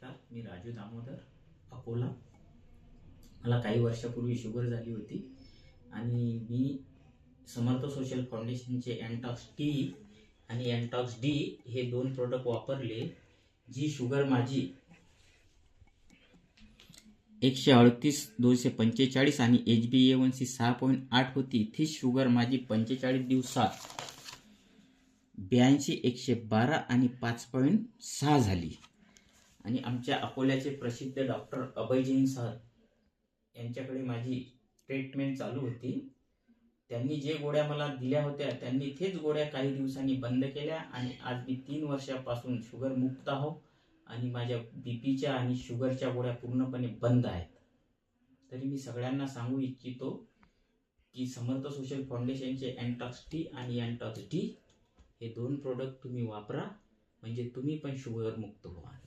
नमस्कार, मी राजू दामोदर, अकोला. मला काही वर्षापूर्वी शुगर झाली होती आणि मी समर्थ सोशल फाउंडेशनचे अँटॉक्स टी आणि अँटॉक्स डी हे 2 प्रोडक्ट वापरले. जी शुगर माझी 138, 245 आणि HbA1c 6.8 होती, ती शुगर माझी 45 दिवसात 82, 112 आणि 5.6 झाली. आणि आमच्या अकोल्याचे प्रसिद्ध डॉक्टर अभय जैन सर यांच्याकडे माझी ट्रीटमेंट चालू होती. त्यांनी जे गोळ्या मला दिल्या होत्या त्यांनी तेच गोळ्या काही दिवसांनी बंद केल्या आणि आज मी 3 वर्षापासून शुगर मुक्त आहो आणि माझ्या बीपीच्या आणि शुगरच्या गोळ्या पूर्णपणे बंद आहेत. तरी मी सगळ्यांना सांगू इच्छितो की समर्थ सोशल फाउंडेशनचे अँटॉक्स टी आणि अँटॉक्स डी हे 2 प्रोडक्ट तुम्ही वापरा, म्हणजे तुम्ही पण शुगर मुक्त व्हा.